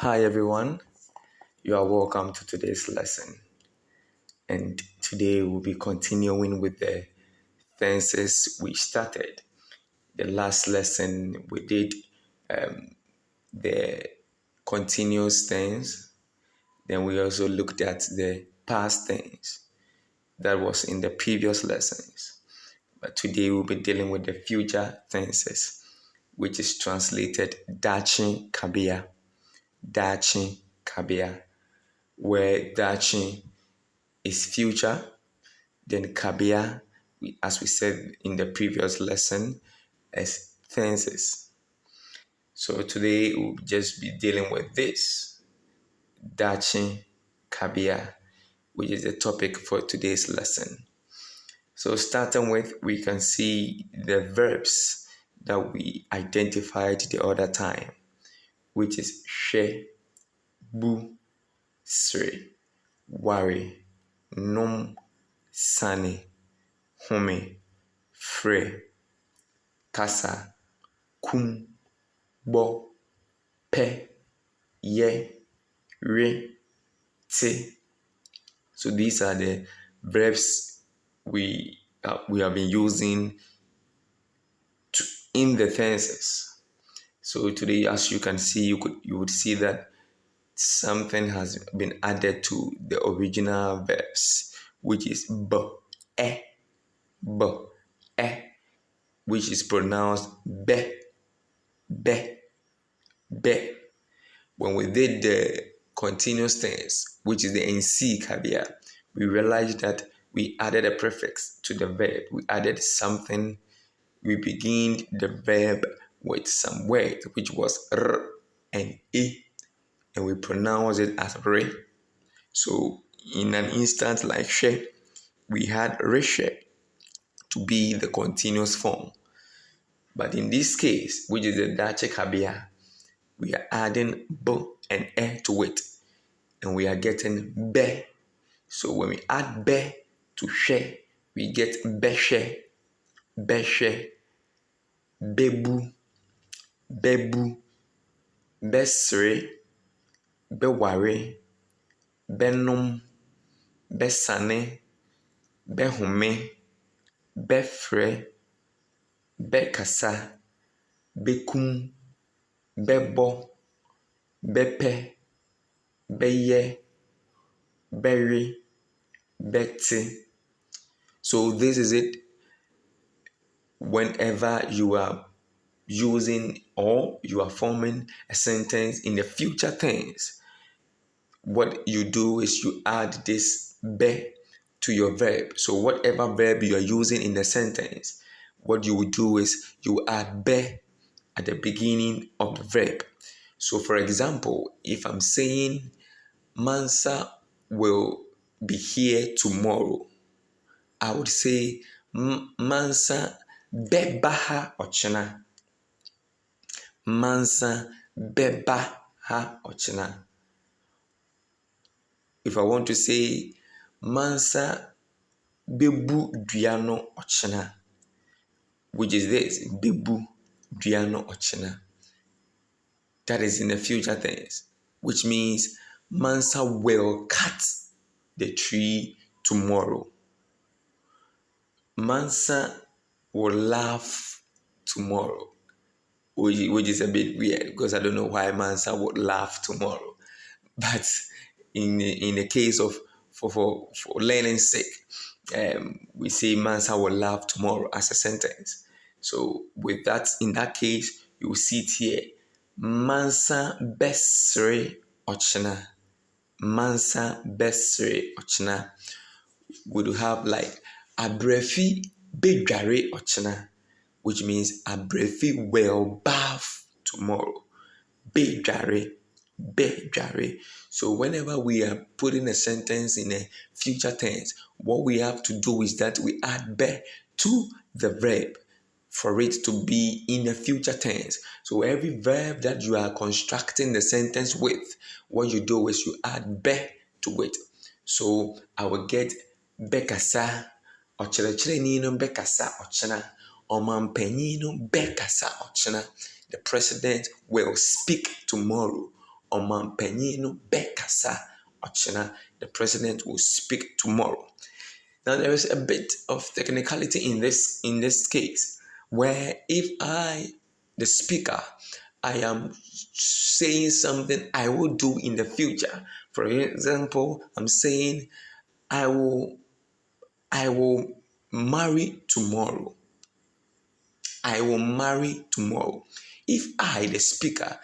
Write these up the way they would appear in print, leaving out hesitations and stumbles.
Hi everyone, you are welcome to today's lesson. And today we'll be continuing with the tenses we started. The last lesson we did the continuous tense, then we also looked at the past tense that was in the previous lessons. But today we'll be dealing with the future tenses, which is translated Daakye Kabea. Daakye Kabea, where Daakye is future, then Kabea, as we said in the previous lesson, as tenses. So today we'll just be dealing with this, Daakye Kabea, which is the topic for today's lesson. So starting with, we can see the verbs that we identified the other time, which is hwɛ, bu, sere, ware, nom, sane, home, frɛ, kasa, kum, bɔ, pɛ, yɛ, re, te. So these are the verbs we have been using in the tenses. So today, as you can see, you would see that something has been added to the original verbs, which is b, e, which is pronounced be, be, be. When we did the continuous tense, which is the NC Kabea, we realized that we added a prefix to the verb. We added something. We began the verb with some word, which was r and e, and we pronounce it as re. So in an instance like hwɛ, we had rehwɛ to be the continuous form. But in this case, which is the Daakye Kabea, we are adding b and e to it, and we are getting be. So when we add be to hwɛ, we get behwɛ, behwɛ, bebu, bebu, besere, beware, benom, besane, behome, befrɛ, bekasa, bekum, bɛbɔ, bɛpɛ, bɛyɛ, bɛwe, bɛte. So this is it. Whenever you are using or you are forming a sentence in the future tense, what you do is you add this be to your verb. So whatever verb you are using in the sentence, what you will do is you add be at the beginning of the verb. So for example, if I'm saying Mansa will be here tomorrow, I would say Mansa bɛba ha ɔkyena. Mansa bɛba ha ɔkyena. If I want to say Mansa bebu dua no ɔkyena, which is this, bebu dua no ɔkyena. That is in the future tense, which means Mansa will cut the tree tomorrow. Mansa will laugh tomorrow, which is a bit weird because I don't know why Mansa would laugh tomorrow. But in the case of for learning's sake, we say Mansa will laugh tomorrow as a sentence. So with that, in that case, you will see it here. Mansa besere ɔkyena. Mansa besere ɔkyena. We do have like Abrefi bedware ɔkyena, which means Abrefi will bath tomorrow. Bedware. So whenever we are putting a sentence in a future tense, what we have to do is that we add be to the verb for it to be in a future tense. So every verb that you are constructing the sentence with, what you do is you add be to it. So I will get bekasa, ɔkyerɛkyerɛni no bekasa ɔkyena, ɔmanpanyin no bekasa ɔkyena. The president will speak tomorrow. Oman no Bekasa Ochena. The president will speak tomorrow. Now there is a bit of technicality in this case, where if the speaker, I am saying something I will do in the future. For example, I'm saying I will marry tomorrow. I will marry tomorrow. If I, the speaker,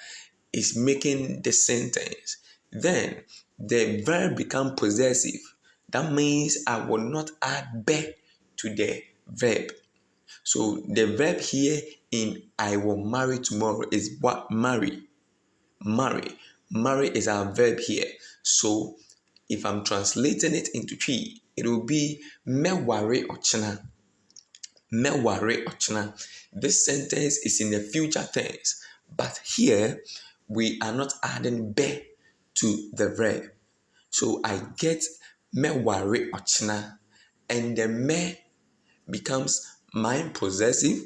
is making the sentence, then the verb become possessive. That means I will not add be to the verb. So the verb here in I will marry tomorrow is what? Marry. Marry. Marry is our verb here. So if I'm translating it into tree, it will be meware ochena. Meware ochena. This sentence is in the future tense, but here we are not adding be to the verb. So I get meware ochena, and the me becomes my possessive,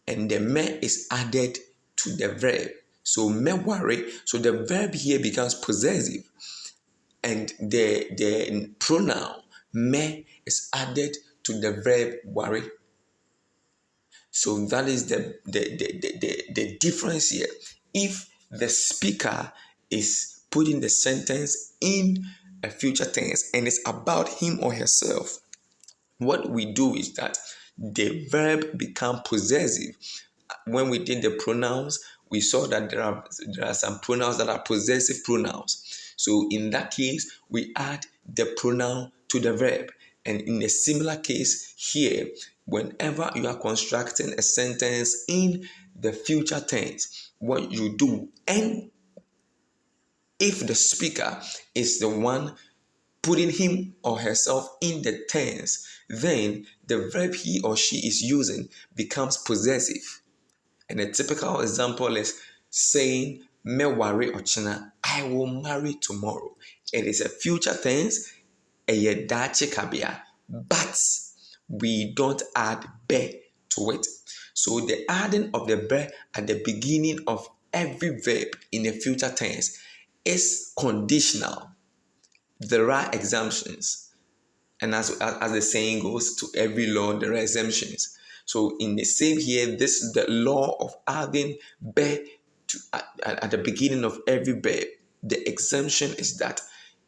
and the me is added to the verb. So meware, so the verb here becomes possessive, and the pronoun me is added to the verb worry. So that is the difference here. If the speaker is putting the sentence in a future tense and it's about him or herself, what we do is that the verb become possessive. When we did the pronouns, we saw that there are some pronouns that are possessive pronouns. So in that case, we add the pronoun to the verb. And in a similar case here, whenever you are constructing a sentence in the future tense, what you do, and if the speaker is the one putting him or herself in the tense, then the verb he or she is using becomes possessive. And a typical example is saying, meware ochena, I will marry tomorrow. It is a future tense, a Daakye Kabea, but we don't add be to it. So the adding of the be at the beginning of every verb in a future tense is conditional. There are exemptions. And as the saying goes, to every law there are exemptions. So in the same here, this is the law of adding be at the beginning of every verb. The exemption is that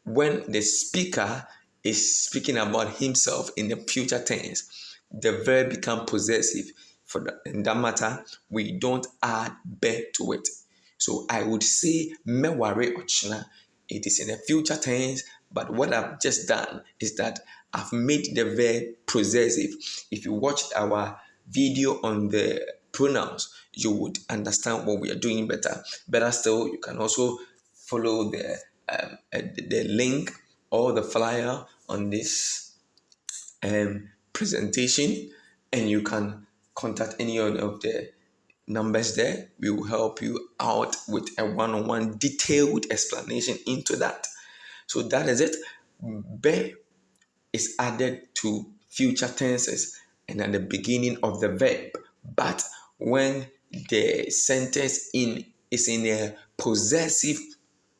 when the speaker is speaking about himself in the future tense, the verb becomes possessive. In that matter, we don't add be to it. So I would say meware ochena. It is in the future tense, but what I've just done is that I've made the verb possessive. If you watched our video on the pronouns, you would understand what we are doing better. Better still, you can also follow the link or the flyer on this presentation, and you can contact any of the numbers there. We will help you out with a one-on-one detailed explanation into that. So that is it. Be is added to future tenses and at the beginning of the verb. But when the sentence is in a possessive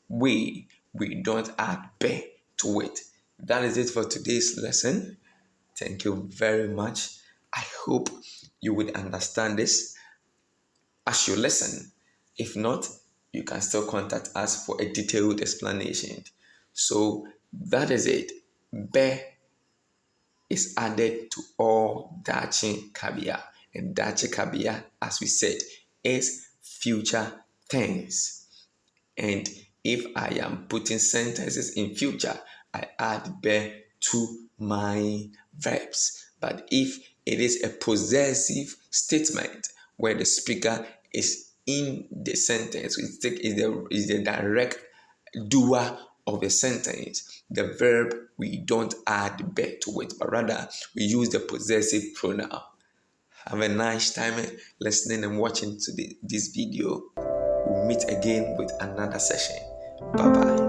way, we don't add be to it. That is it for today's lesson. Thank you very much. I hope you would understand this as you listen. If not, you can still contact us for a detailed explanation. So that is it. Be is added to all Daakye Kabea. And Daakye Kabea, as we said, is future tense. And if I am putting sentences in future, I add be to my verbs. But if it is a possessive statement where the speaker is in the sentence, is the direct doer of the sentence, the verb, we don't add be to it, but rather we use the possessive pronoun. Have a nice time listening and watching to this video. We'll meet again with another session. Bye-bye.